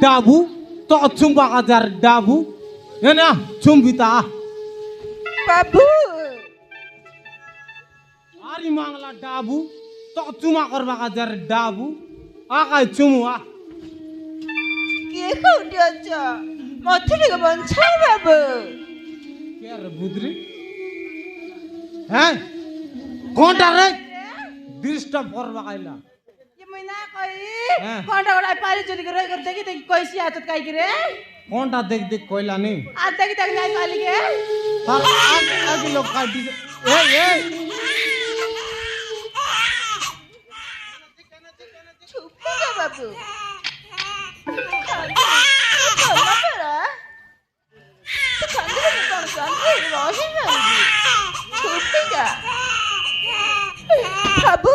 ডাবু তো চুম্বা কাজার ডাবু এনা চুম্বিতা বাবু আরি মাংলা ডাবু তো চুমা করবা কাজার ডাবু আকাই চুমুয়া কে কোটি আচ্ছা মথে থেকে বঞ্চা বাবু কে রে বুদরি হ্যাঁ কোনটা রে ডিস্টার্ব করবা কাইলা মই না কই হ্যাঁ। কোনটা গড়াই পারি চুরি করে করে দেখি দেখি কইছি আতত কাই কি রে কোনটা দেখ দেখ কইলা নি আর দেখি দেখি নাই পালি কে তার আগে লোক কাটি এই এই চুপি গা বাবু বাবু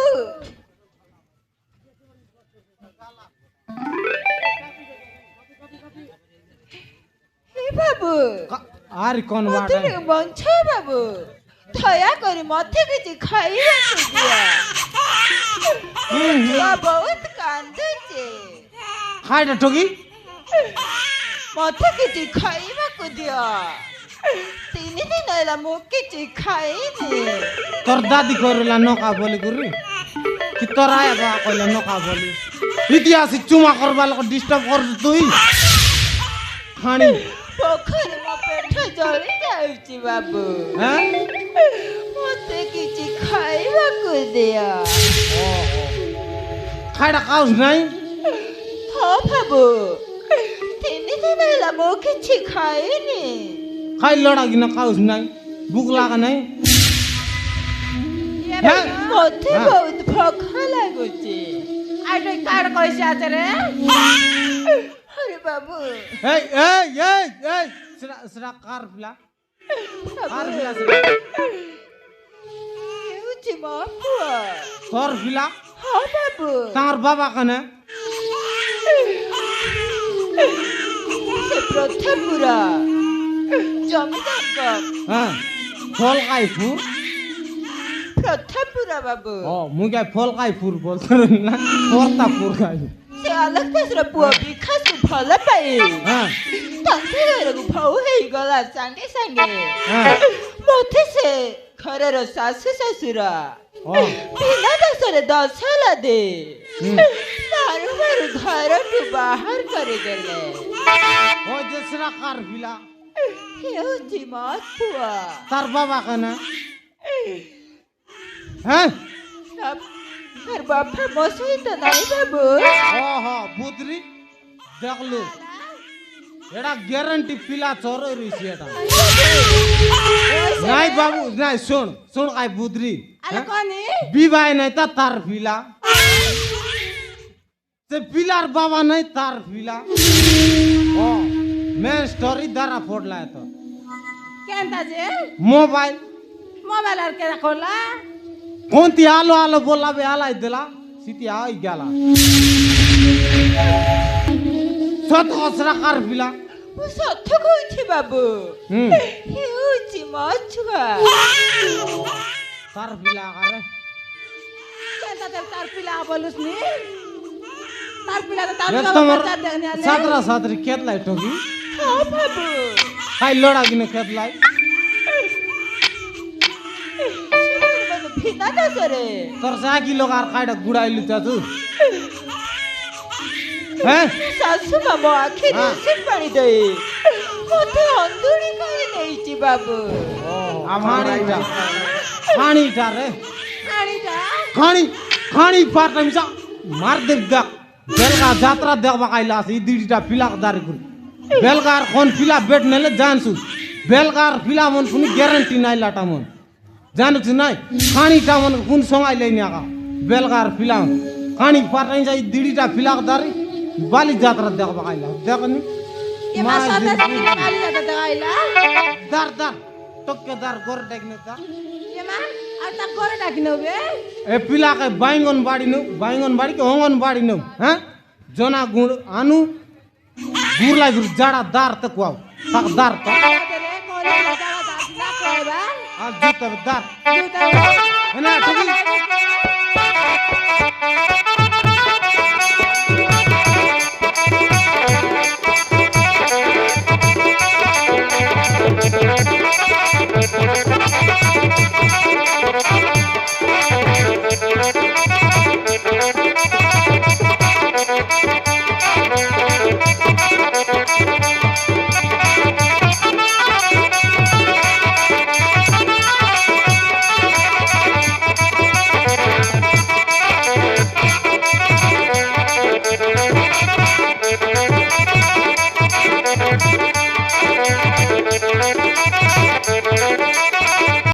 বাবু আর কোন মতে বাটা বঞ্চ বাবু দয়া করে মতে কিছু খাইବାକୁ দিଅ ଛୁଆ ବହୁତ କାନ୍ଦୁଛି খাইটা ঠকি ମତେ କିଛି ଖାଇବାକୁ ଦିଅ 3 ଦିନ ହେଲା ମୁଁ କିଛି ଖାଇନି তোর দাদি করিলা নকা বলি করি কি তোর আয়া বা কইলা নকা বলি ইতিহাস চুমা করবা লোক ডিস্টার্ব কর তুই খানি ପୋଖରୀ ମୋ ପେଟ ଜଳି ଯାଉଛି ବାବୁ হ্যাঁ ମତେ କିଛି ଖାଇବାକୁ ଦିଅ খাইটা খাওস নাই ହଁ ବାବୁ 3 ଦିନ ହେଲା ମୁଁ କିଛି ଖାଇନି খাই লড়া কিনা খাওস নাই ভুক লাগা নাই হ্যাঁ ମତେ হ্যাঁ। ବହୁତ ଭୋକ ଲାଗୁଛି ଆରେ କାଣ କହିଛି ଆତରେ ଆରେ ବାବୁ এই এই এই এই সেটা সেটা কার পিলা কার পিলা সেটা ହେଉଛି ମୋ ପୁଅ তোর পিলা ହଁ ବାବୁ তার বাবা কানে ସେ ପ୍ରଥମପୁର ଜମିଦାରଙ୍କ হ্যাঁ ফল খাই ফুর ପ୍ରଥମପୁର ବାବୁ ও মুই গাই ফল খাই ফুর বলতো না পর্তা ফুর খাই ସେ ଆଲୋକ ଦାସର ପୁଅ ବିକାଶକୁ ଭଲ ପାଇ হ্যাঁ ତାଙ୍କ ଘରକୁ ବୋହୂ ହେଇଗଲା ସାଙ୍ଗେ ସାଙ୍ଗେ হ্যাঁ ମତେ ସେ ଘରର ଶାଶୁ ଶ୍ୱଶୁର ও ବିନା ଦୋଷରେ ଦଶଲା ଦେ হুম। ମାରୁ ମାରୁ ଘରଠୁ ବାହାର କରିଦେଲେ ওই যে সেটা কার পিলা ହେଉଛି ମୋ ପୁଅ তার বাবা কানে হ্যাঁ আর ବାପା ମୋ ସହିତ ନାହିଁ ବାବୁ ও হ বুদরি দেখলু এটা গ্যারান্টি পিলা চোরই রইছে এটা নাই বাবু নাই শুন শুন আই বুদরি আরে কনি বিবাহ নাই তা তার পিলা সে পিলার বাবা নাই তার পিলা ও মেন স্টোরি দ্বারা পড়লা তো কেনতা যে মোবাইল মোবাইল আর কে করলা কোনটি আলো আলো বলাবে আলাই দিলা সিটি আই গেলা সত অসরা কার পিলা ମୁଁ ସତ କହୁଛି ବାବୁ হুম ହେଉଛି ମୋ ଛୁଆ তার পিলা আরে কেনতা তেল তার পিলা বলুস নি তার পিলা তো তার রে বাবা তোমার বাচ্চা দেখনি আলে সাতরা সাতরি কেতলাই টকি হ্যাঁ বাবু খাই লড়া কিনে কেতলাই ভিনা দসরে তোর সাকি লোক আর খাইটা গুড়াইলু তা তুই হ্যাঁ শাশু মামা আখির হ্যাঁ। রসিক পানি দেই মতে অন্দুরি করে নেইছি বাবু পানিটা পানিটা রে আড়িটা খানি খানি পারটা মিশা মার দেব দেখ বেলগা যাত্রা দেখবা কাইলা আছে দিদিটা পিলা দাঁড়ি করে বেলগার কোন পিলা বেট নেলে জানছু বেলগার পিলা মন কোনো গ্যারান্টি নাই লাটা মন জানুছ নাই খানিটা মন কোন সঙ্গাই লই না বেলগার পিলা খানি পারটা যাই দিদিটা পিলা দাঁড়ি বালি যাত্রা দেখবা কাইলা দেখনি এমা সাথে সাথে কালি যাতে দেখাইলা দার দার টক্কে দার গর দেখনে দার এমা আর তা করে ডাকি নবে এ পিলাকে বাইঙ্গন বাড়ি কে অঙ্গনবাড়ি নো হ্যাঁ জনা গুড় আনু গুড় লাই গুড় জাড়া দার তে কুয়াও তাক দার তো রে কোলে দাদা দাদা কইবা আর জুতে দার দুটা না ঠিক